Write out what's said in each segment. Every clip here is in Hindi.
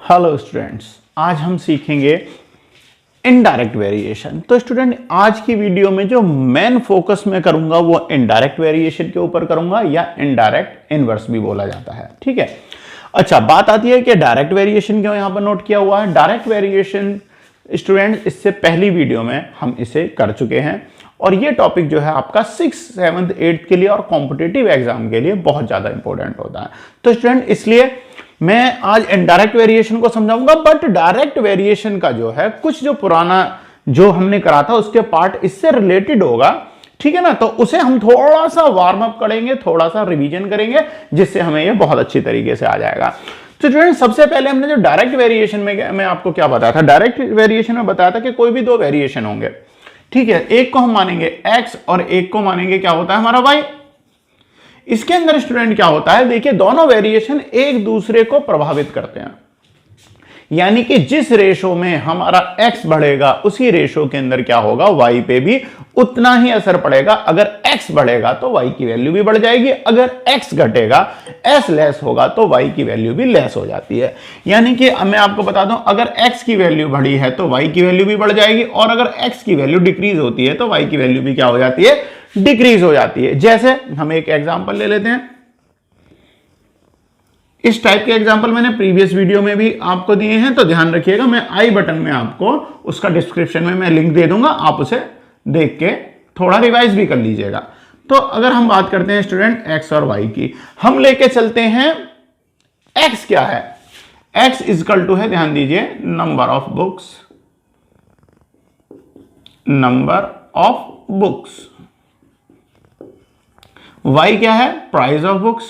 हेलो स्टूडेंट्स, आज हम सीखेंगे इनडायरेक्ट वेरिएशन। तो स्टूडेंट, आज की वीडियो में जो मेन फोकस मैं करूंगा वो इनडायरेक्ट वेरिएशन के ऊपर करूंगा, या इनडायरेक्ट इनवर्स भी बोला जाता है। ठीक है। अच्छा, बात आती है कि डायरेक्ट वेरिएशन क्यों यहां पर नोट किया हुआ है। डायरेक्ट वेरिएशन स्टूडेंट इससे पहली वीडियो में हम इसे कर चुके हैं, और ये टॉपिक जो है आपका 6th, 7th, 8th के लिए और कॉम्पिटिटिव एग्जाम के लिए बहुत ज्यादा इंपॉर्टेंट होता है। तो स्टूडेंट, इसलिए मैं आज इनडायरेक्ट वेरिएशन को समझाऊंगा, बट डायरेक्ट वेरिएशन का जो है कुछ जो पुराना जो हमने करा था उसके पार्ट इससे रिलेटेड होगा। ठीक है ना, तो उसे हम थोड़ा सा वार्म अप करेंगे, थोड़ा सा रिवीजन करेंगे, जिससे हमें ये बहुत अच्छी तरीके से आ जाएगा। तो स्टूडेंट, सबसे पहले हमने जो डायरेक्ट वेरिएशन में मैं आपको क्या बताया था, डायरेक्ट वेरिएशन में बताया था कि कोई भी दो वेरिएशन होंगे। ठीक है, एक को हम मानेंगे x और एक को मानेंगे क्या होता है हमारा y। इसके अंदर स्टूडेंट क्या होता है, देखिए दोनों वेरिएशन एक दूसरे को प्रभावित करते हैं, यानी कि जिस रेशो में हमारा x बढ़ेगा उसी रेशो के अंदर क्या होगा, y पे भी उतना ही असर पड़ेगा। अगर x बढ़ेगा तो y की वैल्यू भी बढ़ जाएगी, अगर x घटेगा, s लेस होगा तो y की वैल्यू भी लेस हो जाती है। यानी कि मैं आपको बता दूं, अगर x की वैल्यू बढ़ी है तो y की वैल्यू भी बढ़ जाएगी, और अगर x की वैल्यू डिक्रीज होती है तो y की वैल्यू भी क्या हो जाती है, डिक्रीज हो जाती है। जैसे हम एक एग्जांपल ले लेते हैं, इस टाइप के एग्जांपल मैंने प्रीवियस वीडियो में भी आपको दिए हैं, तो ध्यान रखिएगा। मैं आई बटन में आपको उसका डिस्क्रिप्शन में मैं लिंक दे दूंगा, आप उसे देख के थोड़ा रिवाइज भी कर लीजिएगा। तो अगर हम बात करते हैं स्टूडेंट एक्स और वाई की, हम लेके चलते हैं एक्स क्या है, एक्स इजकल टू है, ध्यान दीजिए, number of books, number of books. Y क्या है, प्राइस ऑफ बुक्स।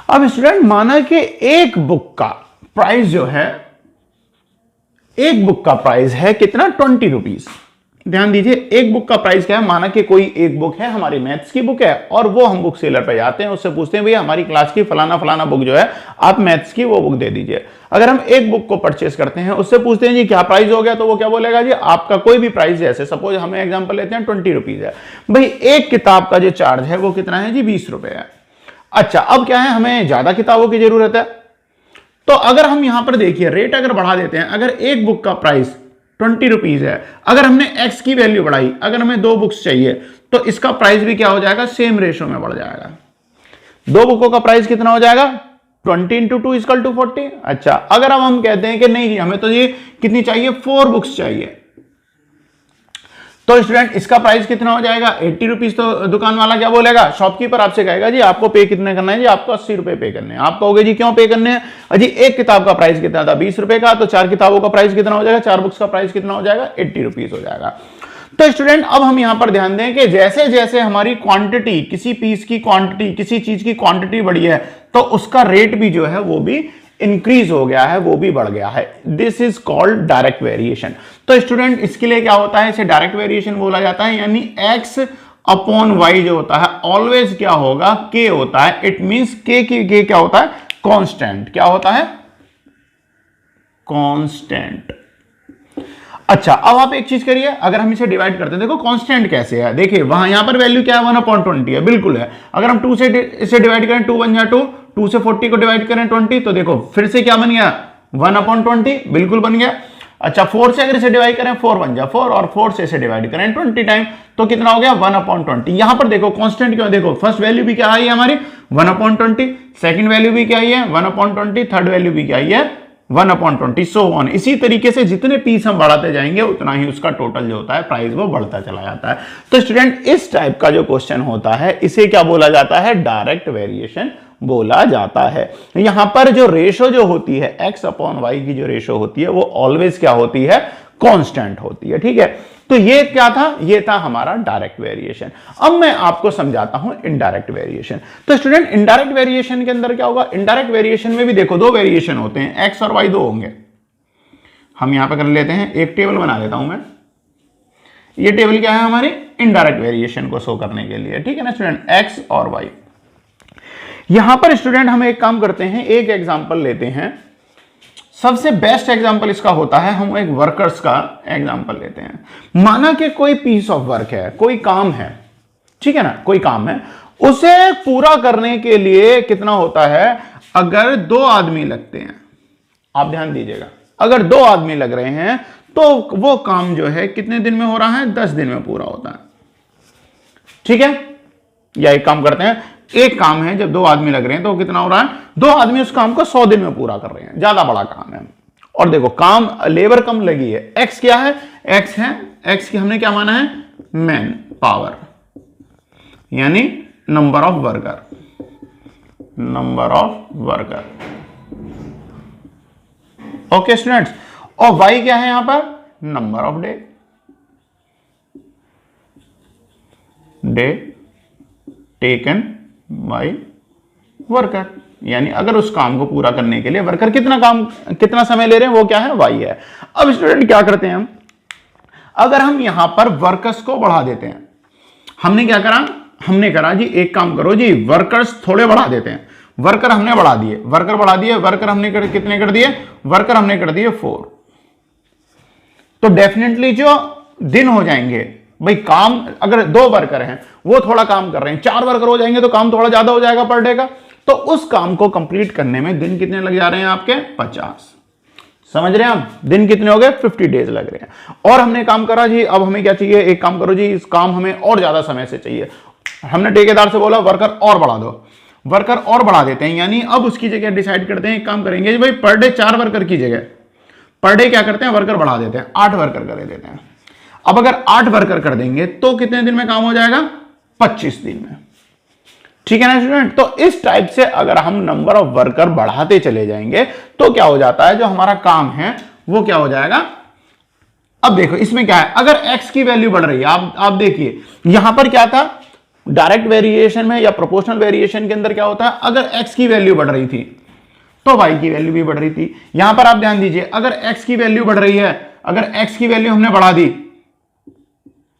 अब स्टूडेंट, माना कि एक बुक का प्राइस जो है, एक बुक का प्राइस है कितना, 20 रुपीज। ध्यान दीजिए, एक बुक का प्राइस क्या है, माना कि कोई एक बुक है, हमारी मैथ्स की बुक है, और वो हम बुक सेलर पे जाते हैं, उससे पूछते हैं भैया हमारी क्लास की फलाना फलाना बुक जो है आप मैथ्स की वो बुक दे दीजिए। अगर हम एक बुक को परचेस करते हैं, उससे पूछते हैं जी क्या प्राइस हो गया, तो वो क्या बोलेगा जी आपका कोई भी प्राइस, जैसे सपोज हमें एग्जाम्पल लेते हैं 20 रुपीज है, भाई एक किताब का जो चार्ज है वो कितना है जी, 20 रुपए है। अच्छा, अब क्या है, हमें ज्यादा किताबों की जरूरत है, तो अगर हम यहां पर देखिए रेट अगर बढ़ा देते हैं, अगर एक बुक का प्राइस 20 रुपीज है, अगर हमने x की वैल्यू बढ़ाई, अगर हमें दो बुक्स चाहिए तो इसका प्राइस भी क्या हो जाएगा, सेम रेशो में बढ़ जाएगा। दो बुकों का प्राइस कितना हो जाएगा, 20 इंटू 2 इक्वल टू 40। अच्छा, अगर अब हम कहते हैं कि नहीं जी हमें तो ये कितनी चाहिए, 4 बुक्स चाहिए, तो स्टूडेंट इसका प्राइस कितना हो जाएगा, 80 रुपीज। तो दुकान वाला क्या बोलेगा, शॉपकीपर आपसे कहेगा जी आपको पे कितने करना है, जी आपको 80 रुपए पे करने हैं। आप कहोगे जी क्यों पे करने हैं, अजी एक किताब का प्राइस कितना था, 20 रुपए का, तो 4 किताबों का प्राइस कितना हो जाएगा, 4 बुक्स का प्राइस कितना हो जाएगा, 80 रुपीज हो जाएगा। तो स्टूडेंट, अब हम यहां पर ध्यान दें कि जैसे जैसे हमारी क्वांटिटी, किसी पीस की क्वांटिटी, किसी चीज की क्वांटिटी बढ़ी है, तो उसका रेट भी जो है वो भी इंक्रीज हो गया है, वो भी बढ़ गया है। This is called direct variation. तो स्टूडेंट, इसके लिए क्या होता है, इसे डायरेक्ट वेरिएशन बोला जाता है, यानी x अपॉन वाई जो होता है ऑलवेज क्या होगा, k होता है। इट मींस k क्या होता है, कांस्टेंट। क्या होता है, कांस्टेंट। अच्छा, अब आप एक चीज करिए, अगर हम इसे डिवाइड करते हैं, देखो कांस्टेंट कैसे है, देखिए वहां यहां पर वैल्यू क्या है, 1/20 है, बिल्कुल है। अगर हम 2 से इसे डिवाइड करें, 2 बन जाए 2 से 40 को डिवाइड करें 20, तो देखो फिर से क्या बन गया, 1/20, बिल्कुल बन गया। अच्छा, 4 से अगर इसे डिवाइड करें 4 बन जाए 4, और 4 से इसे डिवाइड करें 20 टाइम, तो कितना हो गया, 1/20। यहां पर देखो कांस्टेंट क्यों, देखो फर्स्ट वैल्यू भी क्या आई है हमारी 1/20, सेकंड वैल्यू भी क्या आई है 1/20, थर्ड वैल्यू भी क्या आई है 1/20, सो ऑन। इसी तरीके से जितने पीस हम बढ़ाते जाएंगे उतना ही उसका टोटल जो होता है प्राइस वो बढ़ता चला जाता है। तो स्टूडेंट, इस टाइप का जो क्वेश्चन होता है इसे क्या बोला जाता है, डायरेक्ट वेरिएशन बोला जाता है। यहां पर जो रेशो जो होती है, x अपॉन वाई की जो रेशो होती है वो ऑलवेज क्या होती है, कांस्टेंट होती है। ठीक है, तो ये क्या था, ये था हमारा डायरेक्ट वेरिएशन। अब मैं आपको समझाता हूं इनडायरेक्ट वेरिएशन। तो स्टूडेंट, इनडायरेक्ट वेरिएशन के अंदर क्या होगा, इनडायरेक्ट वेरिएशन में भी देखो दो वेरिएशन होते हैं, x और y दो होंगे। हम यहां पर कर लेते हैं, एक टेबल बना लेता हूं मैं। ये टेबल क्या है हमारी, इनडायरेक्ट वेरिएशन को शो करने के लिए। ठीक है ना स्टूडेंट, x और y। यहां पर स्टूडेंट हम एक काम करते हैं, एक एग्जांपल लेते हैं। सबसे बेस्ट एग्जांपल इसका होता है, हम एक वर्कर्स का एग्जांपल लेते हैं। माना कि कोई पीस ऑफ वर्क है, कोई काम है, ठीक है ना, कोई काम है, उसे पूरा करने के लिए कितना होता है, अगर 2 आदमी लगते हैं, आप ध्यान दीजिएगा, अगर 2 आदमी लग रहे हैं तो वो काम जो है कितने दिन में हो रहा है, 10 दिन में पूरा होता है। ठीक है, या एक काम करते हैं, एक काम है जब 2 आदमी लग रहे हैं तो कितना हो रहा है, 2 आदमी उस काम को 100 दिन में पूरा कर रहे हैं, ज्यादा बड़ा काम है। और देखो काम लेबर कम लगी है, एक्स क्या है, एक्स है, एक्स की हमने क्या माना है, मैन पावर, यानी number of worker, number of worker. Okay students, और वाई क्या है यहां पर, number of day, day taken by worker, यानी अगर उस काम को पूरा करने के लिए वर्कर कितना समय ले रहे हैं, वो क्या है, वाई है। अब स्टूडेंट क्या करते हैं हम, अगर हम यहां पर वर्कर्स को बढ़ा देते हैं, हमने क्या करा, हमने करा जी एक काम करो जी, वर्कर्स थोड़े बढ़ा देते हैं, वर्कर हमने बढ़ा दिए, वर्कर बढ़ा दिए, वर्कर हमने कितने कर दिए, वर्कर हमने कर दिए 4, तो डेफिनेटली जो दिन हो जाएंगे भाई, काम अगर 2 वर्कर हैं वो थोड़ा काम कर रहे हैं, 4 वर्कर हो जाएंगे तो काम थोड़ा ज्यादा हो जाएगा पर डे का, तो उस काम को कंप्लीट करने में दिन कितने लग जा रहे हैं आपके, 50। समझ रहे हैं आप, दिन कितने हो गए, 50 डेज लग रहे हैं। और हमने काम करा जी, अब हमें क्या चाहिए, एक काम करो जी, इस काम हमें और ज्यादा समय से चाहिए, हमने ठेकेदार से बोला वर्कर और बढ़ा दो, वर्कर और बढ़ा देते हैं, यानी अब उसकी जगह डिसाइड करते हैं, एक काम करेंगे जी भाई, पर डे 4 वर्कर की जगह पर डे क्या करते हैं, वर्कर बढ़ा देते हैं, 8 वर्कर कर देते हैं। अब अगर 8 वर्कर कर देंगे तो कितने दिन में काम हो जाएगा, 25 दिन में। ठीक है ना स्टूडेंट, तो इस टाइप से अगर हम नंबर ऑफ वर्कर बढ़ाते चले जाएंगे तो क्या हो जाता है, जो हमारा काम है वो क्या हो जाएगा। अब देखो इसमें क्या है, अगर x की वैल्यू बढ़ रही है, आप देखिए यहां पर क्या था, डायरेक्ट वेरिएशन में या प्रोपोर्शनल वेरिएशन के अंदर क्या होता है, अगर x की वैल्यू बढ़ रही थी तो y की वैल्यू भी बढ़ रही थी। यहां पर आप ध्यान दीजिए, अगर x की वैल्यू बढ़ रही है, अगर x की वैल्यू हमने बढ़ा दी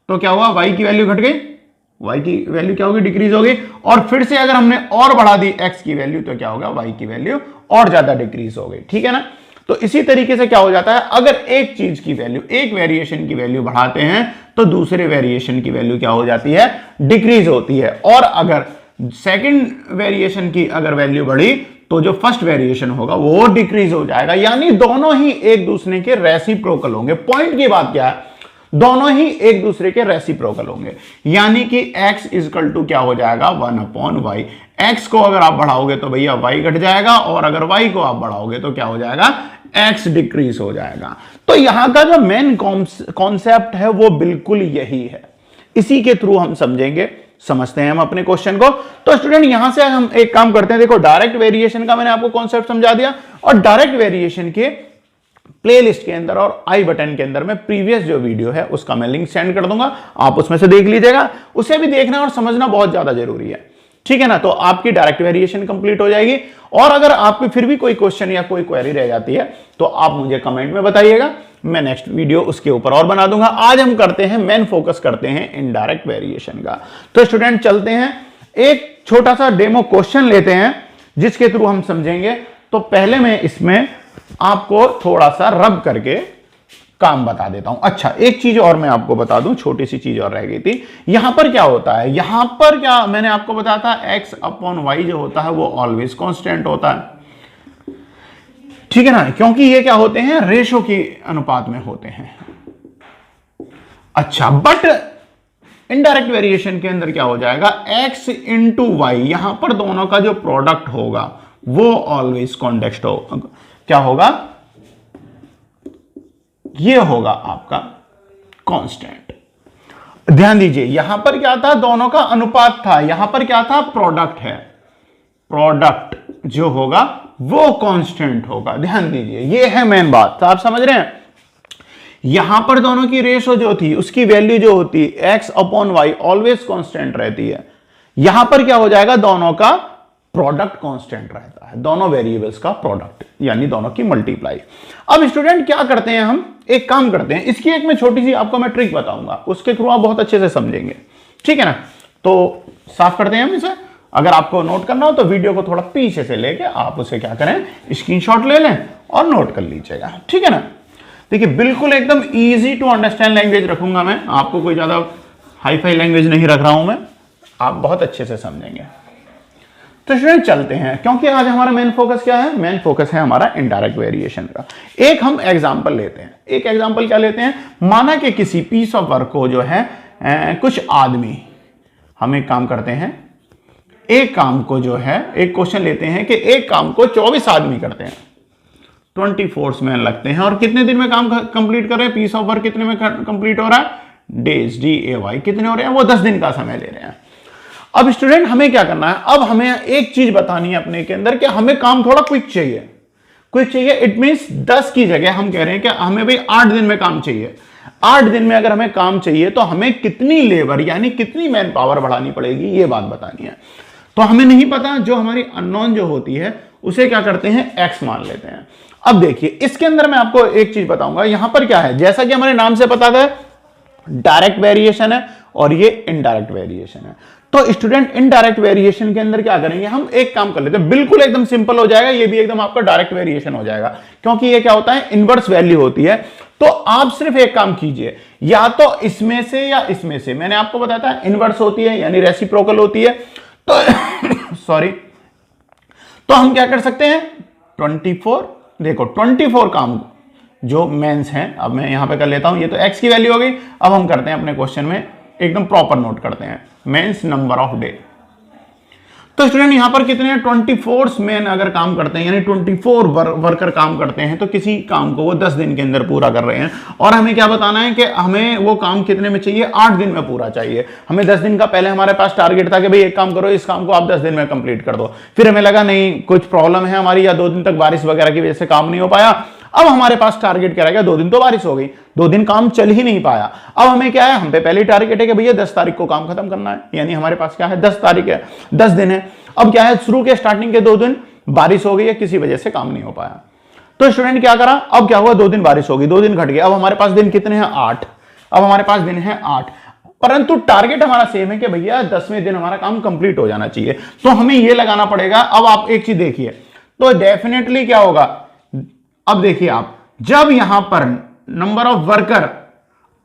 तो क्या हुआ, y की वैल्यू घट गई, y की वैल्यू क्या होगी, डिक्रीज होगी। और फिर से अगर हमने और बढ़ा दी x की वैल्यू तो क्या होगा, y की वैल्यू और ज्यादा डिक्रीज हो गई। ठीक है ना, तो इसी तरीके से क्या हो जाता है, अगर एक चीज की वैल्यू, एक वेरिएशन की वैल्यू बढ़ाते हैं तो दूसरे वेरिएशन की वैल्यू क्या हो जाती है, डिक्रीज होती है। और अगर सेकंड वेरिएशन की अगर वैल्यू बढ़ी तो जो फर्स्ट वेरिएशन होगा वो डिक्रीज हो जाएगा, यानी दोनों ही एक दूसरे के रेसिप्रोकल होंगे। पॉइंट की बात क्या है, दोनों ही एक दूसरे के रेसिप्रोकल होंगे, यानी कि x इजकल टू क्या हो जाएगा, 1/y। x को अगर आप बढ़ाओगे तो भैया y घट जाएगा, और अगर y को आप बढ़ाओगे तो क्या हो जाएगा, x डिक्रीज हो जाएगा। तो यहां का जो मेन कॉन्सेप्ट है वो बिल्कुल यही है, इसी के थ्रू हम समझेंगे, समझते हैं हम अपने क्वेश्चन को। तो स्टूडेंट यहां से हम एक काम करते हैं, देखो डायरेक्ट वेरिएशन का मैंने आपको कॉन्सेप्ट समझा दिया, और डायरेक्ट वेरिएशन के प्लेलिस्ट के अंदर और आई बटन के अंदर में प्रीवियस जो वीडियो है उसका मैं लिंक सेंड कर दूंगा, आप उसमें से देख लीजिएगा। उसे भी देखना और समझना बहुत ज्यादा जरूरी है। ठीक है ना, तो आपकी डायरेक्ट वेरिएशन कंप्लीट हो जाएगी। और अगर आपकी फिर भी कोई क्वेश्चन या कोई क्वेरी रह जाती है तो आप मुझे कमेंट में बताइएगा, मैं नेक्स्ट वीडियो उसके ऊपर और बना दूंगा। आज हम करते हैं, मेन फोकस करते हैं इनडायरेक्ट वेरिएशन का। तो स्टूडेंट चलते हैं, एक छोटा सा डेमो क्वेश्चन लेते हैं जिसके थ्रू हम समझेंगे। तो पहले मैं इसमें आपको थोड़ा सा रब करके काम बता देता हूं। अच्छा, एक चीज और मैं आपको बता दूं, छोटी सी चीज और रह गई थी। यहां पर क्या होता है, यहां पर क्या मैंने आपको बताया था, x/y जो होता है वो ऑलवेज कांस्टेंट होता है। ठीक है ना, क्योंकि ये क्या होते हैं, रेशो के अनुपात में होते हैं। अच्छा, बट इनडायरेक्ट वेरिएशन के अंदर क्या हो जाएगा, x इंटू वाई, यहां पर दोनों का जो प्रोडक्ट होगा वो ऑलवेज कॉन्टेक्स्ट होगा। क्या होगा, ये होगा आपका कांस्टेंट। ध्यान दीजिए, यहां पर क्या था, दोनों का अनुपात था, यहां पर क्या था, प्रोडक्ट है। प्रोडक्ट जो होगा वो कांस्टेंट होगा। ध्यान दीजिए, ये है मेन बात, तो आप समझ रहे हैं। यहां पर दोनों की रेशो जो थी उसकी वैल्यू जो होती है x/y ऑलवेज कांस्टेंट रहती है। यहां पर क्या हो जाएगा, दोनों का प्रोडक्ट कांस्टेंट रहता है, दोनों वेरिएबल्स का प्रोडक्ट, यानी दोनों की मल्टीप्लाई। अब स्टूडेंट क्या करते हैं, हम एक काम करते हैं, इसकी एक मैं छोटी सी आपको मैं ट्रिक बताऊंगा, उसके थ्रू आप बहुत अच्छे से समझेंगे। ठीक है ना, तो साफ करते हैं हम इसे। अगर आपको नोट करना हो तो वीडियो को थोड़ा पीछे से लेके आप उसे क्या करें, स्क्रीनशॉट ले लें और नोट कर लीजिएगा। ठीक है ना, देखिए बिल्कुल एकदम इजी टू अंडरस्टैंड लैंग्वेज रखूंगा मैं, आपको कोई ज्यादा हाई फाई लैंग्वेज नहीं रख रहा हूं मैं, आप बहुत अच्छे से समझेंगे। तो स्टूडेंट चलते हैं, क्योंकि आज हमारा मेन फोकस क्या है, मेन फोकस है हमारा इनडायरेक्ट वेरिएशन का। एक हम एग्जांपल लेते हैं, एक एग्जांपल क्या लेते हैं, माना कि किसी पीस ऑफ वर्क को जो है कुछ आदमी, हम एक काम करते हैं, एक काम को जो है, एक क्वेश्चन लेते हैं कि एक काम को 24 आदमी करते हैं, 24 मैन लगते हैं, और कितने दिन में काम कंप्लीट कर रहे हैं, पीस ऑफ वर्क कितने में कंप्लीट हो रहा है, डेज, DAY कितने हो रहे हैं, वो 10 दिन का समय ले रहे हैं। अब स्टूडेंट हमें क्या करना है, अब हमें एक चीज बतानी है अपने के अंदर कि हमें काम थोड़ा क्विक चाहिए, क्विक चाहिए। इट मींस 10 की जगह हम कह रहे हैं कि हमें भाई 8 दिन में काम चाहिए। 8 दिन में अगर हमें काम चाहिए तो हमें कितनी लेबर यानी कितनी मैन पावर बढ़ानी पड़ेगी, ये बात बतानी है। तो हमें नहीं पता, जो हमारी अननोन जो होती है उसे क्या करते हैं, एक्स मान लेते हैं। अब देखिए इसके अंदर मैं आपको एक चीज बताऊंगा, यहां पर क्या है, जैसा कि हमारे नाम से पता है डायरेक्ट वेरिएशन है और ये इनडायरेक्ट वेरिएशन है। तो स्टूडेंट इनडायरेक्ट वेरिएशन के अंदर क्या करेंगे, हम एक काम कर लेते हैं, बिल्कुल एकदम सिंपल हो जाएगा, ये भी एकदम आपका डायरेक्ट वेरिएशन हो जाएगा, क्योंकि ये क्या होता है, इनवर्स वैल्यू होती है। तो आप सिर्फ एक काम कीजिए, या तो इसमें से या इसमें से, मैंने आपको बताया था इनवर्स होती है यानी रेसिप्रोकल होती है, तो सॉरी, तो हम क्या कर सकते हैं, 24, देखो 24 काम जो मेंस हैं, अब मैं यहां पे कर लेता हूं, ये तो एक्स की वैल्यू हो गई। अब हम करते हैं अपने क्वेश्चन में एकदम प्रॉपर नोट करते हैं, मेंस नंबर ऑफ डे। तो स्टूडेंट यहां पर कितने हैं, 24 मैन अगर काम करते हैं यानी 24 वर्कर काम करते हैं, तो किसी काम को वो 10 दिन के अंदर पूरा कर रहे हैं। और हमें क्या बताना है कि हमें वो काम कितने में चाहिए, 8 दिन में पूरा चाहिए। हमें 10 दिन का पहले हमारे पास टारगेट था कि भाई एक काम करो, इस काम को आप 10 दिन में कंप्लीट कर दो। फिर हमें लगा नहीं कुछ प्रॉब्लम है हमारी, या 2 दिन तक बारिश वगैरह की वजह से काम नहीं हो पाया। अब हमारे पास टारगेट क्या रहेगा, 2 दिन तो बारिश हो गई, 2 दिन काम चल ही नहीं पाया। अब हमें क्या है, हम पे पहले टारगेट है कि भैया 10 तारीख को काम खत्म करना है, यानी हमारे पास क्या है, 10 तारीख है, 10 दिन है। अब क्या है, शुरू के स्टार्टिंग के 2 दिन बारिश हो गई है, किसी वजह से काम नहीं हो पाया। तो स्टूडेंट क्या करा, अब क्या हुआ, 2 दिन बारिश हो गई, 2 दिन घट गए, अब हमारे पास दिन कितने हैं, 8। अब हमारे पास दिन है 8, परंतु टारगेट हमारा सेम है कि भैया 10वें दिन हमारा काम कंप्लीट हो जाना चाहिए। तो हमें यह लगाना पड़ेगा। अब आप एक चीज देखिए, तो डेफिनेटली क्या होगा, अब देखिए आप, जब यहां पर नंबर ऑफ वर्कर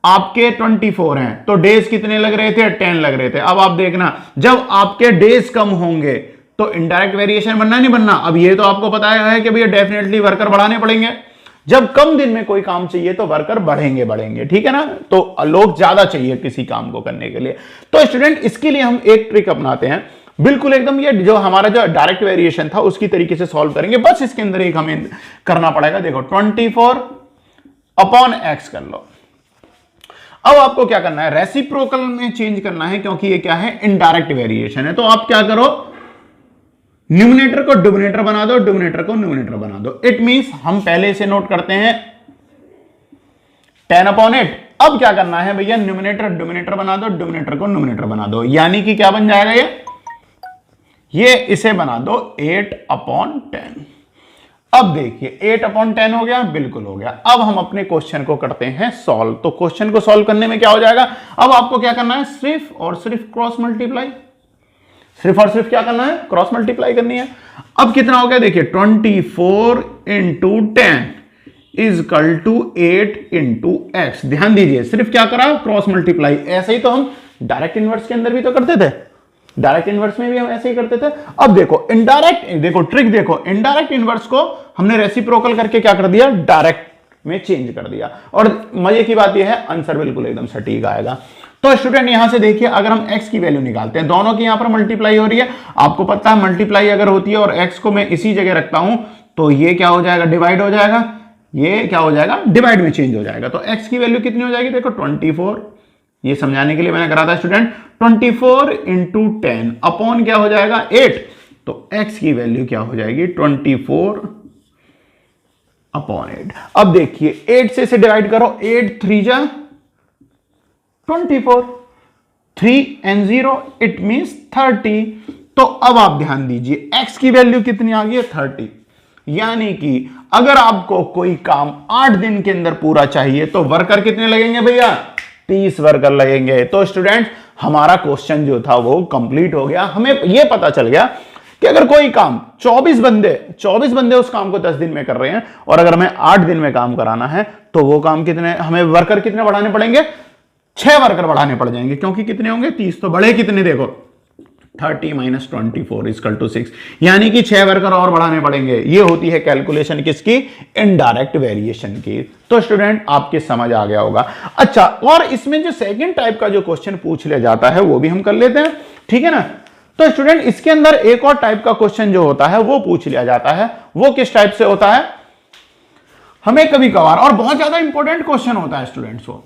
आपके 24 हैं, तो डेज कितने लग रहे थे, 10 लग रहे थे। अब आप देखना, जब आपके डेज कम होंगे तो इनडायरेक्ट वेरिएशन बनना नहीं बनना। अब ये तो आपको पता है कि भैया डेफिनेटली वर्कर बढ़ाने पड़ेंगे। जब कम दिन में कोई काम चाहिए तो वर्कर बढ़ेंगे, ठीक है ना, तो लोग ज्यादा चाहिए किसी काम को करने के लिए। तो स्टूडेंट इसके लिए हम एक ट्रिक अपनाते हैं, बिल्कुल एकदम ये जो हमारा जो डायरेक्ट वेरिएशन था उसकी तरीके से सॉल्व करेंगे। बस इसके अंदर एक हमें करना पड़ेगा, देखो 24 अपॉन एक्स कर लो। अब आपको क्या करना है, रेसिप्रोकल में चेंज करना है, क्योंकि ये क्या है, इनडायरेक्ट वेरिएशन है। तो आप क्या करो, न्यूमिनेटर को डिनोमिनेटर बना दो, डिनोमिनेटर को न्यूमिनेटर बना दो। इट मींस हम पहले से नोट करते हैं 10 अपॉन 8। अब क्या करना है भैया, न्यूमिनेटर डिनोमिनेटर बना दो, डिनोमिनेटर को न्यूमिनेटर बना दो, यानी कि क्या बन जाएगा, ये इसे बना दो 8 अपॉन 10। अब देखिए 8 अपॉन 10 हो गया, बिल्कुल हो गया। अब हम अपने क्वेश्चन को करते हैं सॉल्व। तो क्वेश्चन को सॉल्व करने में क्या हो जाएगा, अब आपको क्या करना है, सिर्फ और सिर्फ क्रॉस मल्टीप्लाई, सिर्फ और सिर्फ क्या करना है, क्रॉस मल्टीप्लाई करनी है। अब कितना हो गया, देखिए 24 into 10 is equal to 8 into X. ध्यान दीजिए, सिर्फ क्या करा, क्रॉस मल्टीप्लाई। ऐसे ही तो हम डायरेक्ट इनवर्स के अंदर भी तो करते थे, डायरेक्ट इनवर्स में भी हम ऐसे ही करते थे। अब देखो इनडायरेक्ट, देखो ट्रिक देखो, इनडायरेक्ट इनवर्स को हमने रेसिप्रोकल करके क्या कर दिया, डायरेक्ट में चेंज कर दिया। और मजे की बात यह है, आंसर बिल्कुल एकदम सटीक आएगा। तो स्टूडेंट यहां से देखिए, अगर हम x की वैल्यू निकालते हैं, दोनों की यहां पर मल्टीप्लाई हो रही है, आपको पता है मल्टीप्लाई अगर होती है और x को मैं इसी जगह रखता हूं तो ये क्या हो जाएगा, डिवाइड हो जाएगा, ये क्या हो जाएगा, डिवाइड में चेंज हो जाएगा। तो x की वैल्यू कितनी हो जाएगी, देखो 24, ये समझाने के लिए मैंने करा था स्टूडेंट, 24 इंटू 10 अपॉन क्या हो जाएगा 8। तो x की वैल्यू क्या हो जाएगी, 24 अपॉन 8। अब देखिए 8 से इसे डिवाइड करो, 8 3 जा 24, 3 and 0 इट मींस 30। तो अब आप ध्यान दीजिए, x की वैल्यू कितनी आ गई है, 30। यानी कि अगर आपको कोई काम 8 दिन के अंदर पूरा चाहिए तो वर्कर कितने लगेंगे भैया, 30 वर्कर लगेंगे। तो स्टूडेंट हमारा क्वेश्चन जो था वो कंप्लीट हो गया। हमें यह पता चल गया कि अगर कोई काम 24 बंदे उस काम को 10 दिन में कर रहे हैं और अगर हमें 8 दिन में काम कराना है तो वो काम कितने, हमें वर्कर कितने बढ़ाने पड़ेंगे, 6 वर्कर बढ़ाने पड़ जाएंगे, क्योंकि कितने होंगे, 30। तो बड़े कितने, देखो 30 माइनस 24 इक्वल टू 6, यानी कि 6 वर्कर और बढ़ाने पड़ेंगे। ये होती है कैलकुलेशन किसकी, इनडायरेक्ट वेरिएशन की। तो स्टूडेंट आपके समझ आ गया होगा। अच्छा, और इसमें जो सेकंड टाइप का जो क्वेश्चन पूछ लिया जाता है वो भी हम कर लेते हैं, ठीक है ना। तो स्टूडेंट इसके अंदर एक और टाइप का क्वेश्चन जो होता है वो पूछ लिया जाता है। वो किस टाइप से होता है, हमें कभी कभार, और बहुत ज्यादा इंपॉर्टेंट क्वेश्चन होता है स्टूडेंट्स को,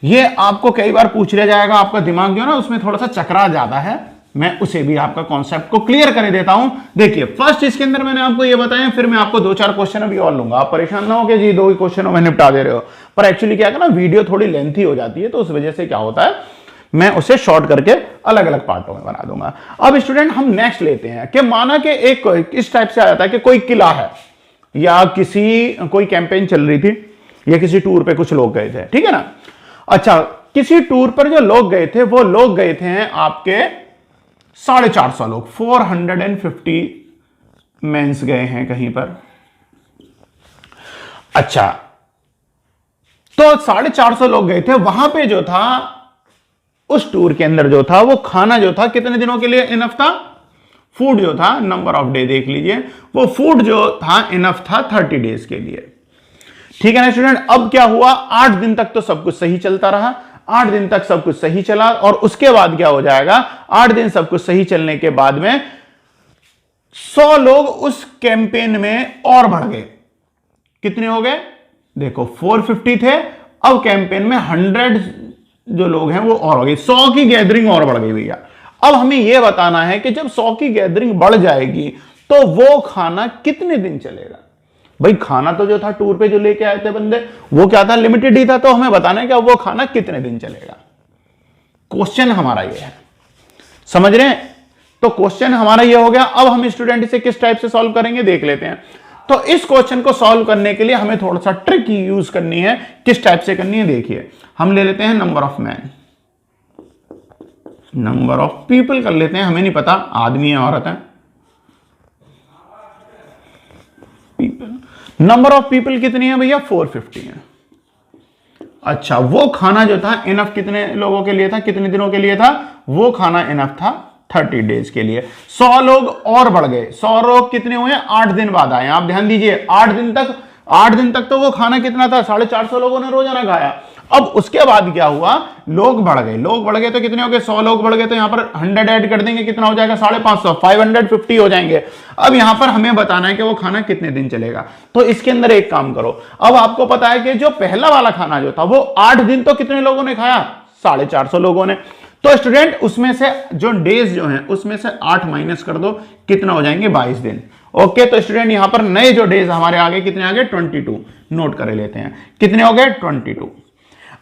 ये आपको कई बार पूछ लिया जाएगा। आपका दिमाग जो है ना उसमें थोड़ा सा चकरा जाता है, मैं उसे भी आपका कॉन्सेप्ट को क्लियर कर देता हूं। देखिए फर्स्ट इसके अंदर मैंने आपको ये बताया, फिर मैं आपको 2-4 क्वेश्चन अभी और लूंगा। आप परेशान ना हो कि जी 2 ही क्वेश्चनों में निपटा दे रहे हो, पर एक्चुअली क्या है ना, वीडियो थोड़ी लेंथी हो जाती है, तो उस वजह से क्या होता है मैं उसे शॉर्ट करके अलग अलग पार्टों में बना दूंगा। अब स्टूडेंट हम नेक्स्ट लेते हैं कि माना कि एक इस टाइप से आ जाता है कि कोई किला है या कोई कैंपेन चल रही थी या किसी टूर पे कुछ लोग गए थे, ठीक है ना। अच्छा, किसी टूर पर जो लोग गए थे वो लोग गए थे आपके 450 लोग, 450 मेंस गए हैं कहीं पर। अच्छा, तो 450 लोग गए थे, वहां पे जो था उस टूर के अंदर जो था वो खाना जो था कितने दिनों के लिए इनफ था, फूड जो था, नंबर ऑफ डे देख लीजिए, वो फूड जो था इनफ था 30 डेज के लिए, ठीक है ना स्टूडेंट। अब क्या हुआ, 8 दिन तक तो सब कुछ सही चलता रहा, 8 दिन तक सब कुछ सही चला, और उसके बाद क्या हो जाएगा, 8 दिन सब कुछ सही चलने के बाद में 100 लोग उस कैंपेन में और बढ़ गए। कितने हो गए, देखो 450 थे, अब कैंपेन में 100 जो लोग हैं वो और हो गए, 100 की गैदरिंग और बढ़ गई भैया। अब हमें यह बताना है कि जब 100 की गैदरिंग बढ़ जाएगी तो वो खाना कितने दिन चलेगा। भाई खाना तो जो था टूर पे जो लेके आए थे बंदे वो क्या था, लिमिटेड ही था, तो हमें बताना है कि वो खाना कितने दिन चलेगा। क्वेश्चन हमारा ये है, समझ रहे हैं। तो क्वेश्चन हमारा ये हो गया। अब हम स्टूडेंट इसे किस टाइप से सॉल्व करेंगे देख लेते हैं। तो इस क्वेश्चन को सॉल्व करने के लिए हमें थोड़ा सा ट्रिक यूज करनी है। किस टाइप से करनी है देखिए, हम ले लेते हैं number of man, number of people कर लेते हैं, हमें नहीं पता आदमी है औरत है, पीपल। नंबर ऑफ पीपल कितनी है भैया, 450 है। अच्छा, वो खाना जो था इनफ कितने लोगों के लिए था, कितने दिनों के लिए था, वो खाना इनफ था 30 डेज के लिए। 100 लोग और बढ़ गए, 100 लोग कितने हुए, 8 दिन बाद आए। आप ध्यान दीजिए, 8 दिन तक तो वो खाना कितना था, 450 लोगों ने रोजाना खाया। अब उसके बाद क्या हुआ, लोग बढ़ गए तो कितने हो गए, 100 लोग बढ़ गए, तो यहां पर 100 ऐड कर देंगे, कितना हो जाएगा 550, 550 हो जाएंगे। अब यहां पर हमें बताना है कि वो खाना कितने दिन चलेगा। तो इसके अंदर एक काम करो, अब आपको पता है कि जो पहला वाला खाना जो था वो 8 दिन तो कितने लोगों ने खाया, 450 लोगों ने। तो स्टूडेंट उसमें से जो डेज जो हैं उसमें से 8 माइनस कर दो, कितना हो जाएंगे 22 दिन। ओके, तो स्टूडेंट यहां पर नए जो डेज हमारे आगे कितने आ गए, 22 नोट कर लेते हैं, कितने हो गए 22।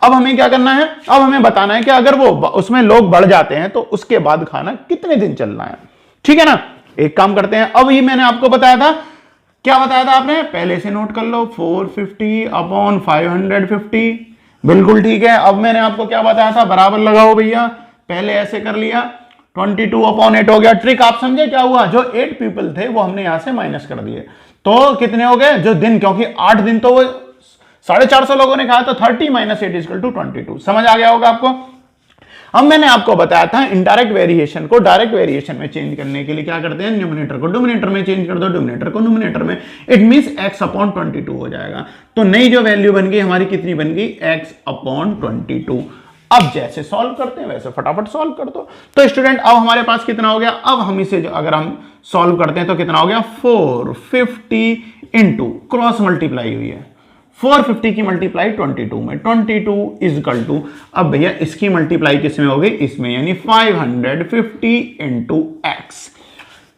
अब हमें क्या करना है, अब हमें बताना है कि अगर वो उसमें लोग बढ़ जाते हैं तो उसके बाद खाना कितने दिन चलना है, ठीक है ना। एक काम करते हैं, अब ही मैंने आपको बताया था, क्या बताया था आपने, पहले से नोट कर लो, 450 अपॉन 550, बिल्कुल ठीक है। अब मैंने आपको क्या बताया था, बराबर लगाओ भैया, पहले ऐसे कर लिया, 22 अपॉन 8 हो गया। ट्रिक आप समझे क्या हुआ, जो 8 पीपल थे वो हमने यहां से माइनस कर दिए, तो कितने हो गए जो दिन, क्योंकि 8 दिन तो वो 450 लोगों ने खाया, तो 30 माइनस 8 इक्वल टू 22। समझ आ गया होगा आपको। अब मैंने आपको बताया था इनडायरेक्ट वेरिएशन को डायरेक्ट वेरिएशन में चेंज करने के लिए क्या करते हैं, न्यूमरेटर को डोमिनेटर में चेंज कर दो, डोमिनेटर को न्यूमरेटर में, इट मींस x अपॉन 22 हो जाएगा। तो नई जो वैल्यू बन गई हमारी कितनी बन गई, x अपॉन 22। अब जैसे सॉल्व करते हैं वैसे फटाफट सॉल्व कर दो। तो स्टूडेंट अब हमारे पास कितना हो गया, अब हम इसे अगर हम सॉल्व करते हैं तो कितना हो गया, 450 इंटू क्रॉस मल्टीप्लाई हुई है, 450 की मल्टीप्लाई 22 में, 22 इज इक्वल टू, अब भैया इसकी मल्टीप्लाई किसमें हो गई, इसमें, यानी 550 इंटू एक्स।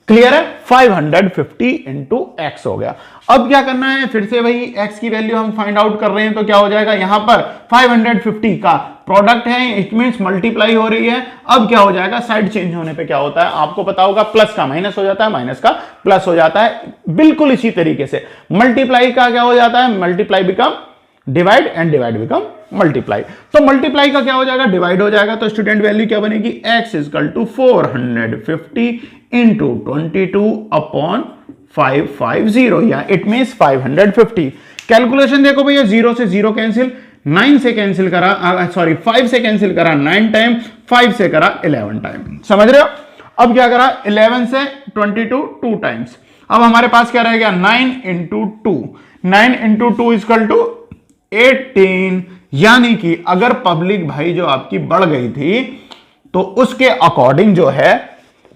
क्लियर है, 550 इंटू एक्स हो गया। अब क्या करना है, फिर से भाई एक्स की वैल्यू हम फाइंड आउट कर रहे हैं, तो क्या हो जाएगा, यहां पर 550 का प्रोडक्ट है, इट मींस मल्टीप्लाई हो रही है। अब क्या हो जाएगा, साइड चेंज होने पे क्या होता है आपको पता होगा, प्लस का माइनस हो जाता है, माइनस का प्लस हो जाता है। बिल्कुल इसी तरीके से मल्टीप्लाई का क्या हो जाता है, multiply become divide and divide become multiply. तो मल्टीप्लाई का क्या हो जाएगा, डिवाइड हो जाएगा। तो स्टूडेंट वैल्यू क्या बनेगी, x equal to 450 into 22 upon 550, या इट मींस 550। कैलकुलेशन देखो भैया, 0 से 0 कैंसिल, 9 से कैंसिल करा, सॉरी 5 से कैंसिल करा 9 टाइम, 5 से करा 11 टाइम। समझ रहे हो। अब क्या करा, 11 से 22 2 टाइम्स। अब हमारे पास क्या रह गया, 9 इंटू 2, 9 इंटू 2 इजकल टू 18। यानी कि अगर पब्लिक भाई जो आपकी बढ़ गई थी तो उसके अकॉर्डिंग जो है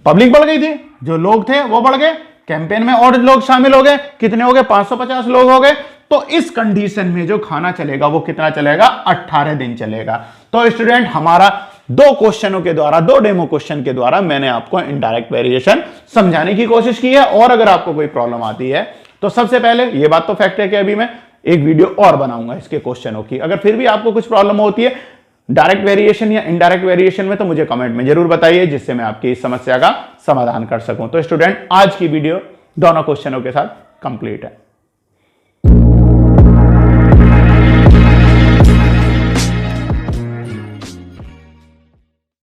पब्लिक बढ़ गई थी, जो लोग थे वो बढ़ गए, कैंपेन में और लोग शामिल हो गए, कितने हो गए, 550 लोग हो गए। तो इस कंडीशन में जो खाना चलेगा वो कितना चलेगा, 18 दिन चलेगा। तो स्टूडेंट हमारा दो क्वेश्चनों के द्वारा, दो डेमो क्वेश्चन के द्वारा मैंने आपको इनडायरेक्ट वेरिएशन समझाने की कोशिश की है। और अगर आपको कोई प्रॉब्लम आती है तो सबसे पहले ये बात तो फैक्ट है कि अभी मैं एक वीडियो और बनाऊंगा इसके क्वेश्चनों की। अगर फिर भी आपको कुछ प्रॉब्लम होती है डायरेक्ट वेरिएशन या इनडायरेक्ट वेरिएशन में, तो मुझे कमेंट में जरूर बताइए, जिससे मैं आपकी इस समस्या का समाधान कर सकूं। तो स्टूडेंट आज की वीडियो दोनों क्वेश्चनों के साथ कंप्लीट है।